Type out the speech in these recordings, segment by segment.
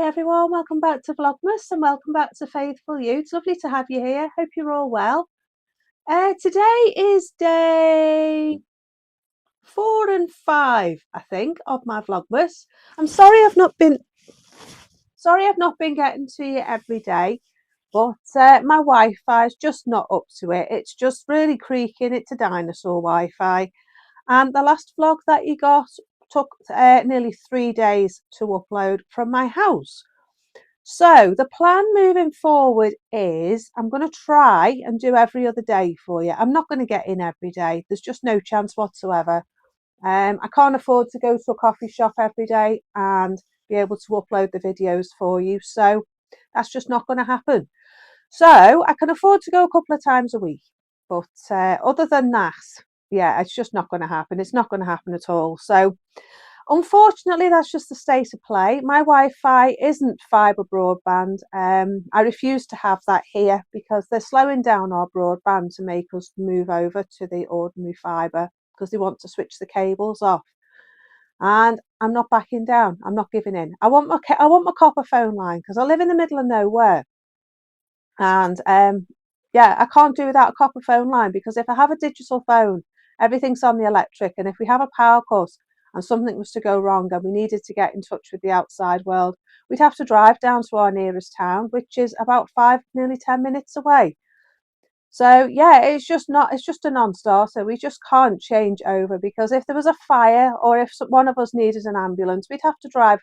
everyone, welcome back to Vlogmas and welcome back to Faithful Ewe. It's lovely to have you here. Hope you're all well. Today is day 4 and 5, I think, of my Vlogmas. I'm sorry I've not been getting to you every day, but my Wi-Fi is just not up to it. It's just really creaking. It's a dinosaur Wi-Fi, and the last vlog that you got took nearly 3 days to upload from my house. So the plan moving forward is I'm going to try and do every other day for you. I'm not going to get in every day. There's just no chance whatsoever. I can't afford to go to a coffee shop every day and be able to upload the videos for you. So that's just not going to happen. So I can afford to go a couple of times a week. But other than that, yeah, it's just not going to happen. It's not going to happen at all. So unfortunately, that's just the state of play. My Wi-Fi isn't fibre broadband. I refuse to have that here because they're slowing down our broadband to make us move over to the ordinary fibre because they want to switch the cables off. And I'm not backing down. I'm not giving in. I want my copper phone line because I live in the middle of nowhere. And yeah, I can't do without a copper phone line because if I have a digital phone, everything's on the electric. And if we have a power cut, and something was to go wrong and we needed to get in touch with the outside world, we'd have to drive down to our nearest town, which is about 5, nearly 10 minutes away. So yeah, it's just a non-starter. We just can't change over because if there was a fire or if one of us needed an ambulance, we'd have to drive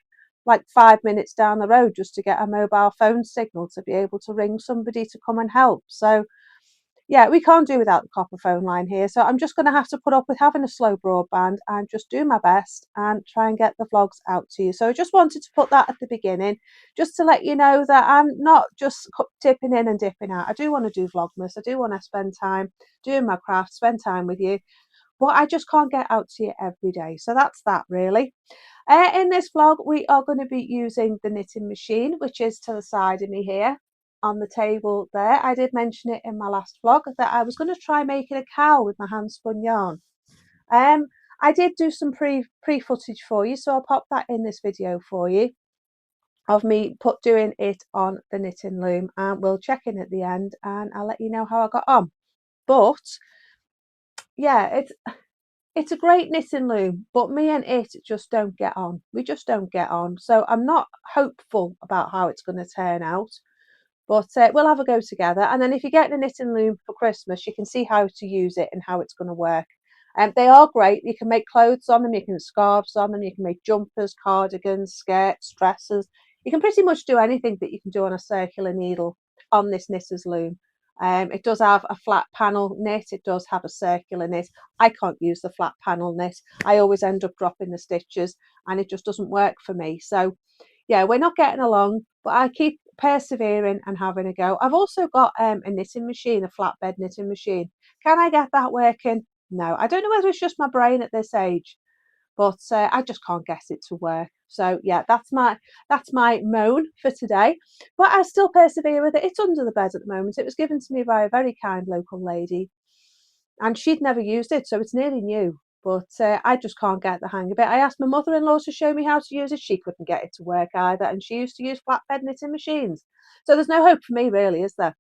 like 5 minutes down the road just to get a mobile phone signal to be able to ring somebody to come and help. So yeah, we can't do without the copper phone line here. So I'm just going to have to put up with having a slow broadband and just do my best and try and get the vlogs out to you. So I just wanted to put that at the beginning, just to let you know that I'm not just dipping in and dipping out. I do want to do Vlogmas. I do want to spend time doing my craft, spend time with you, but I just can't get out to you every day. So that's that really. In this vlog, we are going to be using the knitting machine, which is to the side of me here on the table there. I did mention it in my last vlog that I was going to try making a cowl with my handspun yarn. I did do some pre footage for you, so I'll pop that in this video for you of me doing it on the knitting loom, and we'll check in at the end and I'll let you know how I got on. But yeah, it's a great knitting loom, but me and it just don't get on. We just don't get on. So I'm not hopeful about how it's going to turn out. But we'll have a go together. And then if you're getting a knitting loom for Christmas, you can see how to use it and how it's going to work. And they are great. You can make clothes on them. You can make scarves on them. You can make jumpers, cardigans, skirts, dresses. You can pretty much do anything that you can do on a circular needle on this knitter's loom. It does have a flat panel knit. It does have a circular knit. I can't use the flat panel knit. I always end up dropping the stitches and it just doesn't work for me. So yeah, we're not getting along, but I keep persevering and having a go. I've also got a knitting machine, a flatbed knitting machine. Can I get that working? No, I don't know whether it's just my brain at this age, but I just can't get it to work. So yeah, that's my moan for today, but I still persevere with it. It's under the bed at the moment. It was given to me by a very kind local lady and she'd never used it, so it's nearly new. But I just can't get the hang of it. I asked my mother-in-law to show me how to use it. She couldn't get it to work either. And she used to use flatbed knitting machines. So there's no hope for me, really, is there?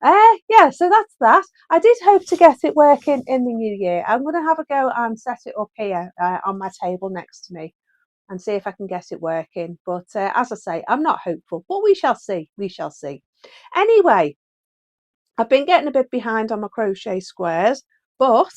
Yeah, so that's that. I did hope to get it working in the new year. I'm going to have a go and set it up here on my table next to me and see if I can get it working. But as I say, I'm not hopeful. But we shall see. We shall see. Anyway, I've been getting a bit behind on my crochet squares, but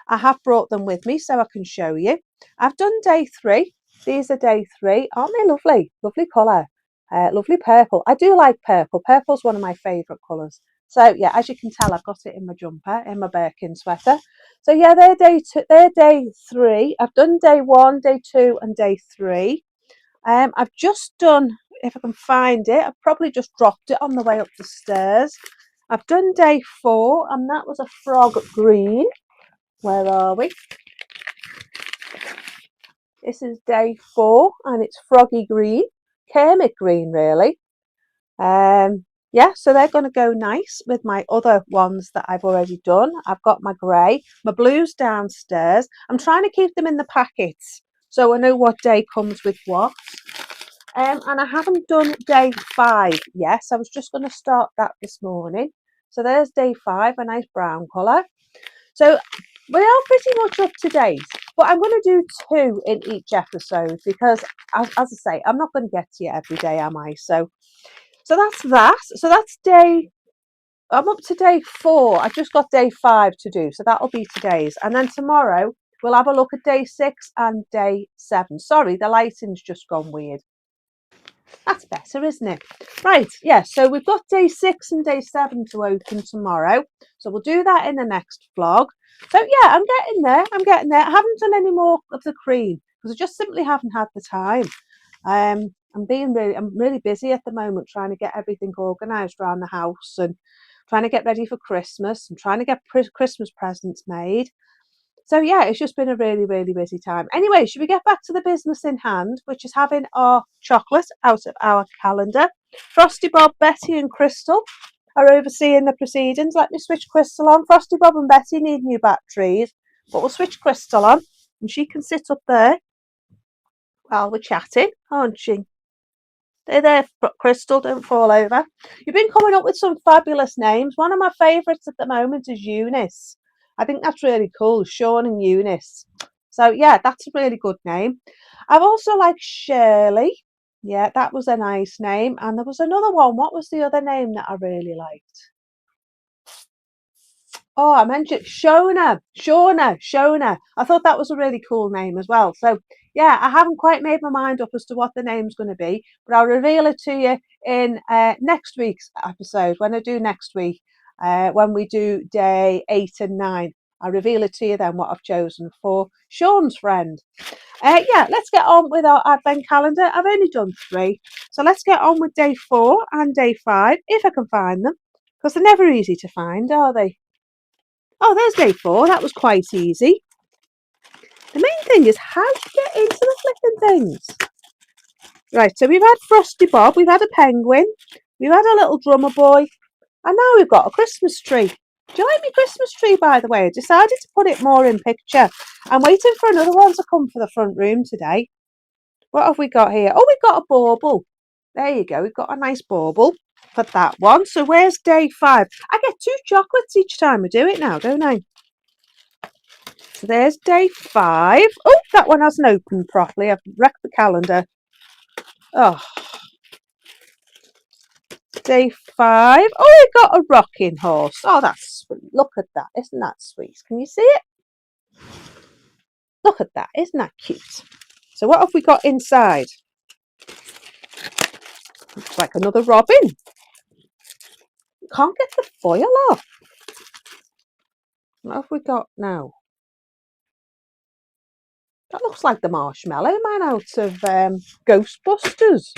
I have brought them with me so I can show you. I've done day 3. These are day 3. Aren't they lovely? Lovely colour. Lovely purple. I do like purple. Purple's one of my favourite colours. So yeah, as you can tell, I've got it in my jumper, in my Birkin sweater. So yeah, they're day 3. I've done day 1, day 2 and day 3. I've just done, if I can find it, I've probably just dropped it on the way up the stairs. I've done day 4 and that was a frog green. Where are we? This is day 4 and it's froggy green, kermit green really. Yeah, so they're going to go nice with my other ones that I've already done. I've got my grey, my blues downstairs. I'm trying to keep them in the packets so I know what day comes with what. And I haven't done day 5 yet. I was just going to start that this morning. So there's day 5, a nice brown colour. So we are pretty much up to date, but I'm going to do 2 in each episode because, as I say, I'm not going to get to you every day, am I? So that's that. So that's day. I'm up to day 4. I've just got day 5 to do, so that'll be today's. And then tomorrow we'll have a look at day 6 and day 7. Sorry, the lighting's just gone weird. That's better, isn't it? Right, yeah, so we've got day 6 and day 7 to open tomorrow. So we'll do that in the next vlog. So yeah, I'm getting there. I haven't done any more of the cream because I just simply haven't had the time. I'm really busy at the moment trying to get everything organised around the house and trying to get ready for Christmas and trying to get Christmas presents made. So yeah, it's just been a really, really busy time. Anyway, should we get back to the business in hand, which is having our chocolate out of our calendar. Frosty Bob, Betty and Crystal are overseeing the proceedings. Let me switch Crystal on. Frosty Bob and Betty need new batteries, but we'll switch Crystal on and she can sit up there while we're chatting, aren't she? Stay there, Crystal, don't fall over. You've been coming up with some fabulous names. One of my favourites at the moment is Eunice. I think that's really cool, Sean and Eunice. So yeah, that's a really good name. I've also liked Shirley. Yeah, that was a nice name. And there was another one. What was the other name that I really liked? Oh, I mentioned Shona. I thought that was a really cool name as well. So yeah, I haven't quite made my mind up as to what the name's going to be, but I'll reveal it to you in next week's episode when I do next week, when we do day 8 and 9. I'll reveal it to you then what I've chosen for Sean's friend. Yeah, let's get on with our advent calendar. I've only done 3, so let's get on with day 4 and day 5 if I can find them, because they're never easy to find, are they? Oh, there's day 4. That was quite easy. The main thing is how to get into the flipping things. Right, so we've had Frosty Bob, we've had a penguin, we've had a little drummer boy, and now we've got a Christmas tree. Do you like my Christmas tree, by the way? I decided to put it more in picture. I'm waiting for another one to come for the front room today. What have we got here? Oh, we've got a bauble. There you go. We've got a nice bauble for that one. So where's day 5? I get 2 chocolates each time I do it now, don't I? So there's day 5. Oh, that one hasn't opened properly. I've wrecked the calendar. Oh, day 5. Oh, we got a rocking horse. Oh, that's sweet. Look at that. Isn't that sweet? Can you see it? Look at that. Isn't that cute? So what have we got inside? Looks like another robin. Can't get the foil off. What have we got now? That looks like the Marshmallow Man out of Ghostbusters.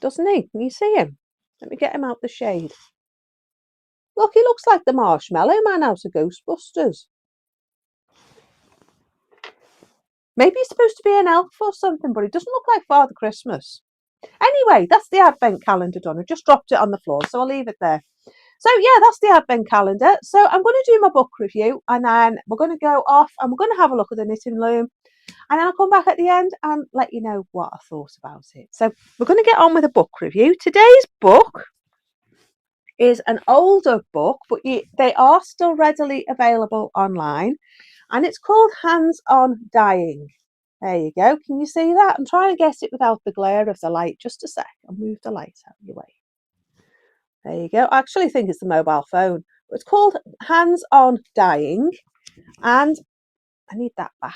Doesn't he? Can you see him? Let me get him out the shade. Look, he looks like the Marshmallow Man out of Ghostbusters. Maybe he's supposed to be an elf or something, but he doesn't look like Father Christmas. Anyway, that's the advent calendar done. I just dropped it on the floor, so I'll leave it there. So yeah, that's the advent calendar. So I'm going to do my book review and then we're going to go off and we're going to have a look at the knitting loom. And then I'll come back at the end and let you know what I thought about it. So we're going to get on with a book review. Today's book is an older book, but they are still readily available online. And it's called Hands on Dyeing. There you go. Can you see that? I'm trying to get it without the glare of the light. Just a sec. I'll move the light out of your way. There you go. I actually think it's the mobile phone. But it's called Hands on Dyeing. And I need that back.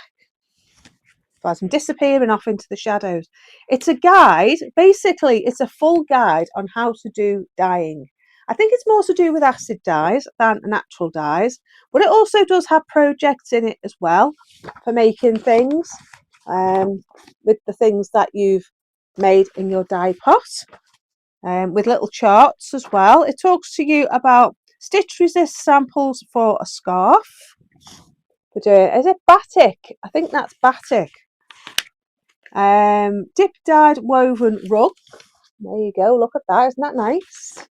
As I'm disappearing off into the shadows. It's a guide. Basically, it's a full guide on how to do dyeing. I think it's more to do with acid dyes than natural dyes. But it also does have projects in it as well for making things with the things that you've made in your dye pot. With little charts as well. It talks to you about stitch resist samples for a scarf. Is it batik? I think that's batik. Dip dyed woven rug. There you go. Look at that. Isn't that nice?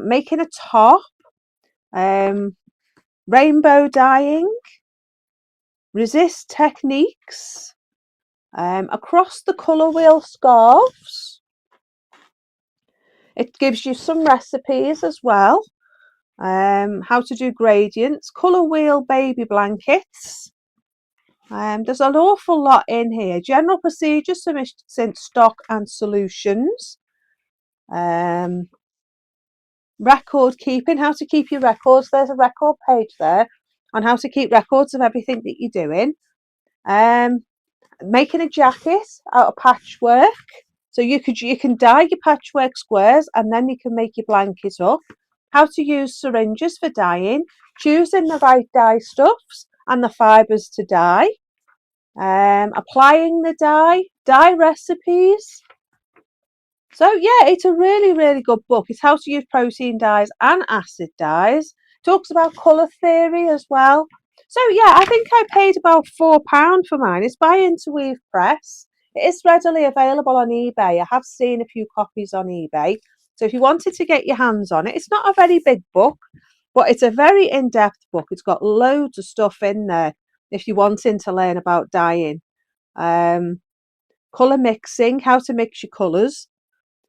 Making a top. Rainbow dyeing. Resist techniques. Across the colour wheel scarves, it gives you some recipes as well. How to do gradients, colour wheel baby blankets. There's an awful lot in here. General procedures, submission, stock and solutions. Record keeping, how to keep your records. There's a record page there on how to keep records of everything that you're doing. Making a jacket out of patchwork. So you can dye your patchwork squares and then you can make your blanket up. How to use syringes for dyeing. Choosing the right dye stuffs and the fibres to dye. Applying the dye recipes. So yeah, it's a really, really good book. It's how to use protein dyes and acid dyes. Talks about colour theory as well. So yeah, I think I paid about £4 for mine. It's by Interweave Press. It is readily available on eBay. I have seen a few copies on eBay. So if you wanted to get your hands on it, it's not a very big book, but it's a very in-depth book. It's got loads of stuff in there if you're wanting to learn about dyeing. Colour mixing, how to mix your colours.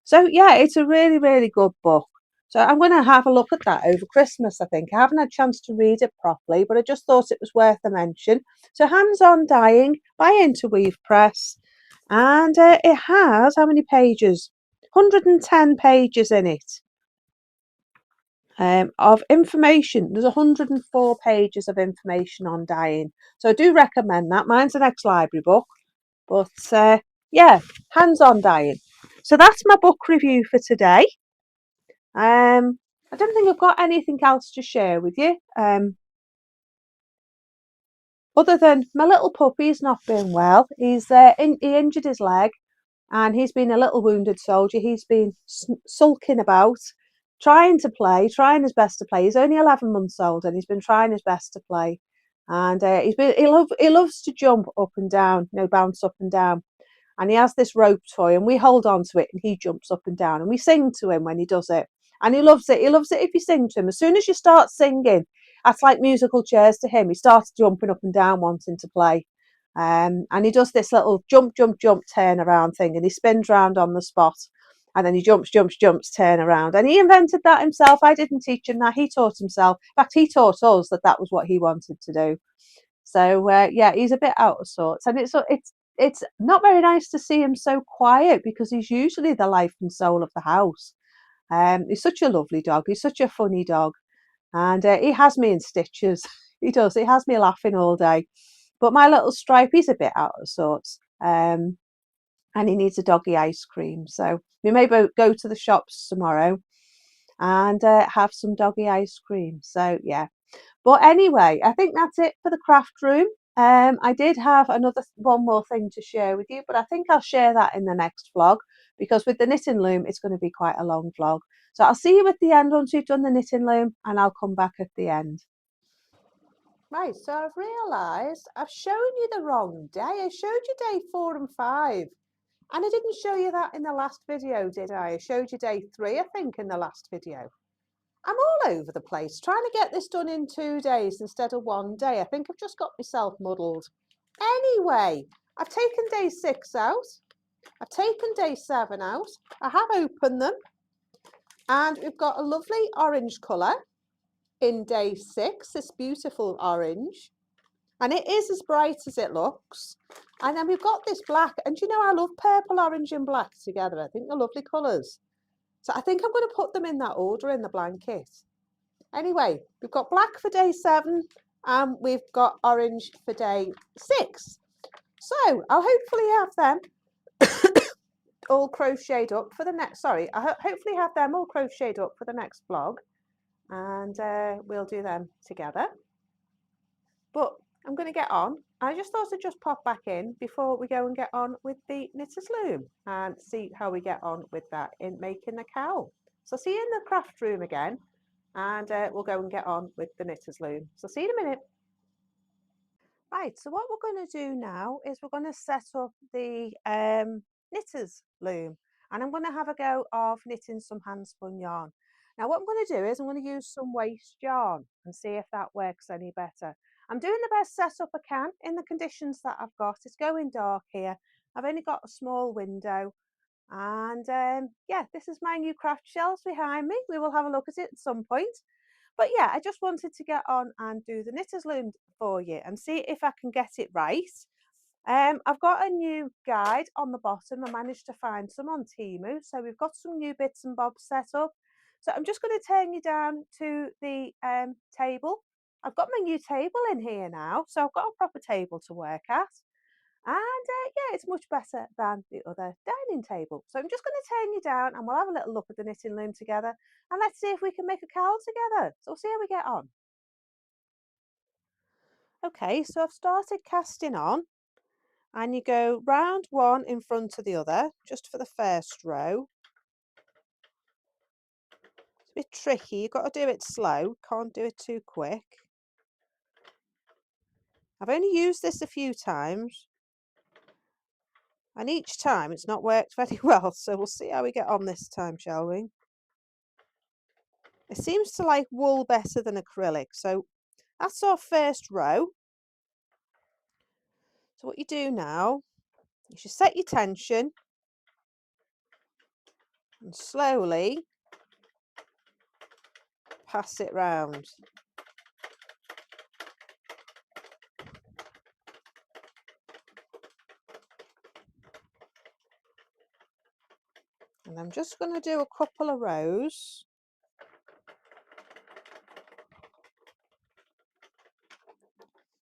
So yeah, it's a really, really good book. So I'm going to have a look at that over Christmas, I think. I haven't had a chance to read it properly, but I just thought it was worth a mention. So Hands-On Dyeing by Interweave Press. And it has, how many pages? 110 pages in it. Of information. There's 104 pages of information on dyeing. So I do recommend that. Mine's an ex-library book. But yeah, Hands-On Dyeing. So that's my book review for today. I don't think I've got anything else to share with you. Other than my little puppy's not been well. He injured his leg and he's been a little wounded soldier. He's been sulking about, trying to play, trying his best to play. He's only 11 months old and he's been trying his best to play. And he loves to jump up and down, bounce up and down. And he has this rope toy and we hold on to it and he jumps up and down and we sing to him when he does it. And he loves it. He loves it if you sing to him. As soon as you start singing, that's like musical chairs to him. He starts jumping up and down wanting to play. And he does this little jump, jump, jump, turn around thing and he spins round on the spot. And then he jumps, jumps, jumps, turn around. And he invented that himself. I didn't teach him that. He taught himself. In fact, he taught us that was what he wanted to do. So yeah, he's a bit out of sorts. And it's not very nice to see him so quiet because he's usually the life and soul of the house. He's such a lovely dog. He's such a funny dog. And he has me in stitches. He does. He has me laughing all day. But my little Stripe, he's a bit out of sorts. And he needs a doggy ice cream. So we may go to the shops tomorrow and have some doggy ice cream. So yeah. But anyway, I think that's it for the craft room. I did have one more thing to share with you, but I think I'll share that in the next vlog because with the knitting loom, it's going to be quite a long vlog. So I'll see you at the end once we've done the knitting loom and I'll come back at the end. Right, so I've realised I've shown you the wrong day. I showed you day 4 and 5. And I didn't show you that in the last video, did I? I showed you day 3, I think, in the last video. I'm all over the place trying to get this done in 2 days instead of 1 day. I think I've just got myself muddled. Anyway, I've taken day 6 out. I've taken day 7 out. I have opened them. And we've got a lovely orange colour in day 6, this beautiful orange. And it is as bright as it looks. And then we've got this black. And I love purple, orange and black together. I think they're lovely colours. So I think I'm going to put them in that order in the blanket. Anyway, we've got black for day 7 and we've got orange for day 6. So I'll hopefully have them all crocheted up for the next, I'll hopefully have them all crocheted up for the next vlog and we'll do them together. But I'm going to get on. I just thought I'd just pop back in before we go and get on with the knitter's loom and see how we get on with that in making the cowl. So see you in the craft room again and we'll go and get on with the knitter's loom. So see you in a minute. Right, so what we're going to do now is we're going to set up the knitter's loom and I'm going to have a go of knitting some handspun yarn. Now what I'm going to do is I'm going to use some waste yarn and see if that works any better. I'm doing the best setup I can in the conditions that I've got. It's going dark here. I've only got a small window. And yeah, this is my new craft shelves behind me. We will have a look at it at some point. But yeah, I just wanted to get on and do the knitter's loom for you and see if I can get it right. I've got a new guide on the bottom. I managed to find some on Temu. So we've got some new bits and bobs set up. So I'm just going to turn you down to the table. I've got my new table in here now. So I've got a proper table to work at. And yeah, it's much better than the other dining table. So I'm just going to turn you down and we'll have a little look at the knitting loom together. And let's see if we can make a cowl together. So we'll see how we get on. Okay, so I've started casting on. And you go round one in front of the other, just for the first row. It's a bit tricky, you've got to do it slow, can't do it too quick. I've only used this a few times, and each time it's not worked very well, so we'll see how we get on this time, shall we? It seems to like wool better than acrylic, so that's our first row. So what you do now, you should set your tension and slowly pass it round. And I'm just going to do a couple of rows.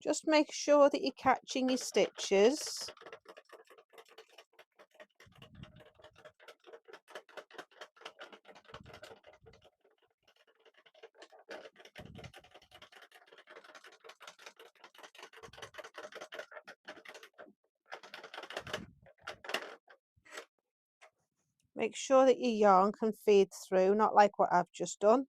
Just make sure that you're catching your stitches. Make sure that your yarn can feed through, not like what I've just done.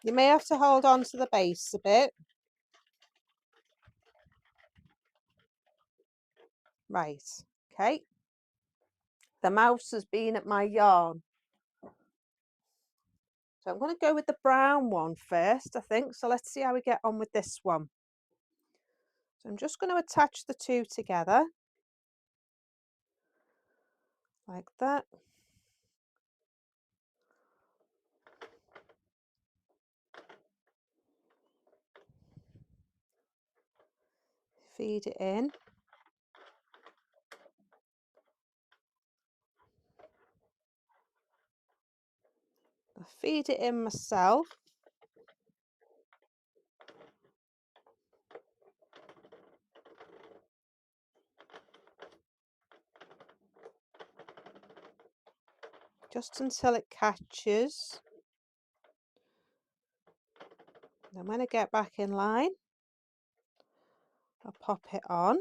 You may have to hold on to the base a bit. Right, okay. The mouse has been at my yarn. So I'm going to go with the brown one first, I think. So let's see how we get on with this one. So I'm just going to attach the two together. Like that. Feed it in. I feed it in myself. Just until it catches. Then when I get back in line, I'll pop it on.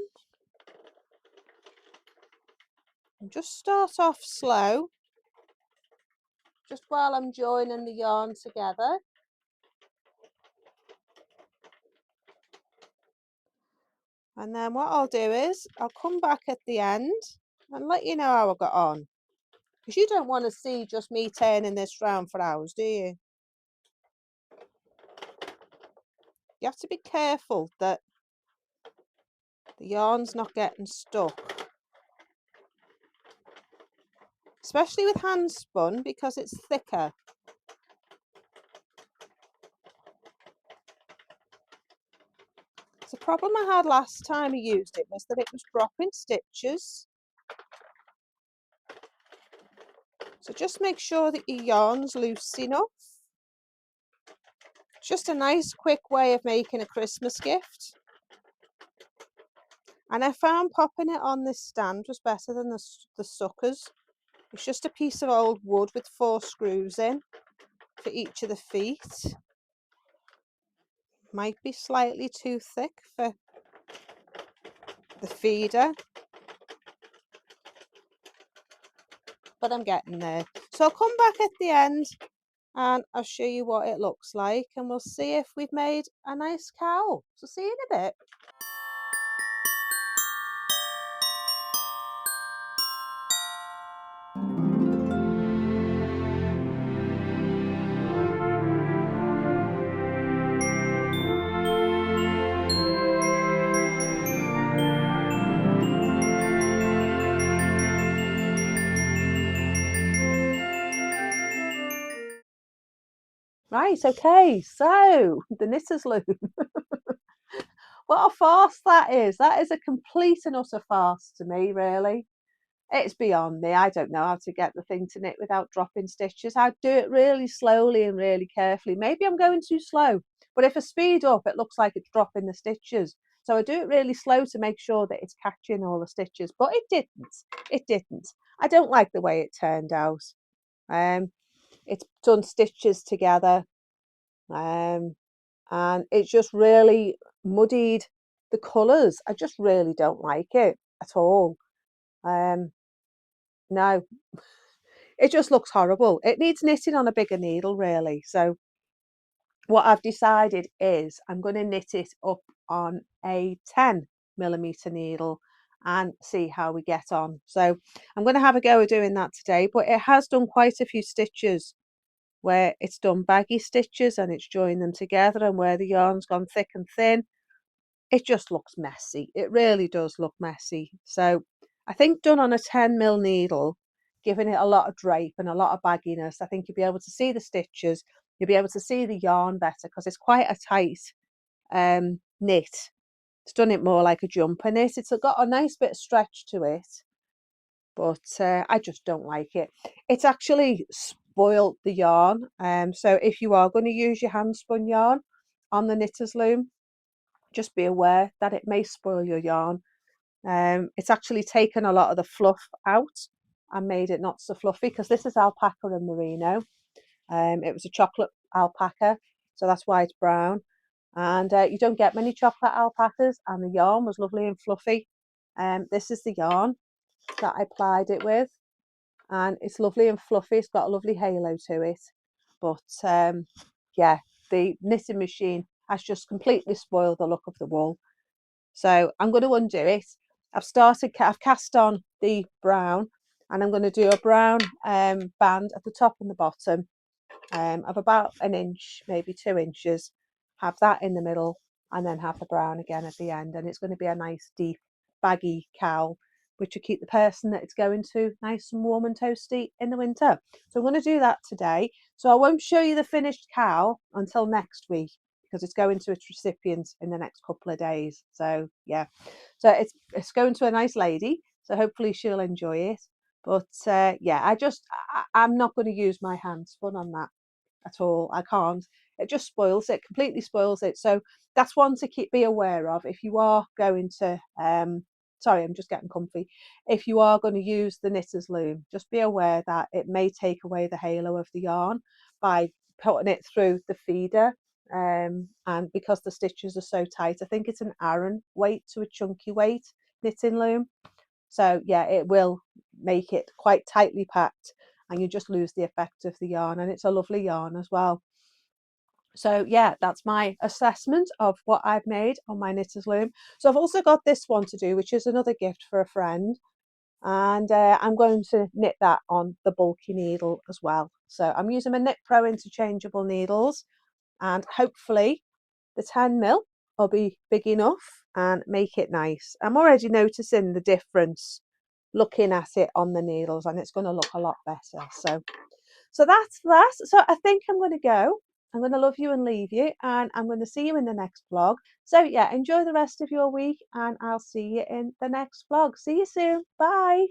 And just start off slow, just while I'm joining the yarn together. And then what I'll do is I'll come back at the end and let you know how I got on. Because you don't want to see just me turning this round for hours, do you? You have to be careful that the yarn's not getting stuck. Especially with hand spun because it's thicker. The problem I had last time I used it was that it was dropping stitches. So just make sure that your yarn's loose enough. Just a nice quick way of making a Christmas gift. And I found popping it on this stand was better than the suckers. It's just a piece of old wood with 4 screws in for each of the feet. Might be slightly too thick for the feeder, but I'm getting there. So I'll come back at the end and I'll show you what it looks like and we'll see if we've made a nice cowl. So see you in a bit. Right, okay, so the knitter's loom. What a farce that is. That is a complete and utter farce to me, really. It's beyond me. I don't know how to get the thing to knit without dropping stitches. I do it really slowly and really carefully. Maybe I'm going too slow, but if I speed up, it looks like it's dropping the stitches. So I do it really slow to make sure that it's catching all the stitches, but it didn't. It didn't. I don't like the way it turned out. Um, it's done stitches together, and it's just really muddied the colours. I just really don't like it at all. Um, no, it just looks horrible. It needs knitting on a bigger needle, really. So what I've decided is I'm going to knit it up on a 10mm needle and see how we get on. So I'm going to have a go at doing that today, but it has done quite a few stitches where it's done baggy stitches and it's joined them together, and where the yarn's gone thick and thin, it just looks messy. It really does look messy. So I think done on a 10mm needle, giving it a lot of drape and a lot of bagginess, I think you'll be able to see the stitches, you'll be able to see the yarn better because it's quite a tight knit. It's done it more like a jumper knit. It's got a nice bit of stretch to it, but I just don't like it. It's actually spoiled the yarn. So if you are going to use your hand spun yarn on the knitter's loom, just be aware that it may spoil your yarn. It's actually taken a lot of the fluff out and made it not so fluffy, because this is alpaca and merino. It was a chocolate alpaca, so that's why it's brown. And you don't get many chocolate alpacas, and the yarn was lovely and fluffy. This is the yarn that I plied it with, and it's lovely and fluffy. It's got a lovely halo to it. But yeah, the knitting machine has just completely spoiled the look of the wool. So I'm going to undo it. I've cast on the brown, and I'm going to do a brown band at the top and the bottom of about an inch, maybe 2 inches. Have that in the middle, and then have the brown again at the end. And it's going to be a nice deep baggy cowl, which will keep the person that it's going to nice and warm and toasty in the winter. So I'm going to do that today. So I won't show you the finished cowl until next week, because it's going to its recipient in the next couple of days. So yeah, so it's going to a nice lady, so hopefully she'll enjoy it. But yeah, I'm not going to use my hand spun on that at all. I can't. It just spoils it, completely spoils it. So that's one to be aware of if you are going to sorry, I'm just getting comfy. If you are going to use the knitter's loom, just be aware that it may take away the halo of the yarn by putting it through the feeder. And because the stitches are so tight, I think it's an Aran weight to a chunky weight knitting loom. So yeah, it will make it quite tightly packed, and you just lose the effect of the yarn, and it's a lovely yarn as well. So yeah, that's my assessment of what I've made on my knitter's loom. So I've also got this one to do, which is another gift for a friend, and I'm going to knit that on the bulky needle as well. So I'm using my Knit Pro interchangeable needles, and hopefully the 10mm will be big enough and make it nice. I'm already noticing the difference looking at it on the needles, and it's going to look a lot better. So that's that. So I think I'm going to go. I'm going to love you and leave you, and I'm going to see you in the next vlog. So yeah, enjoy the rest of your week, and I'll see you in the next vlog. See you soon. Bye.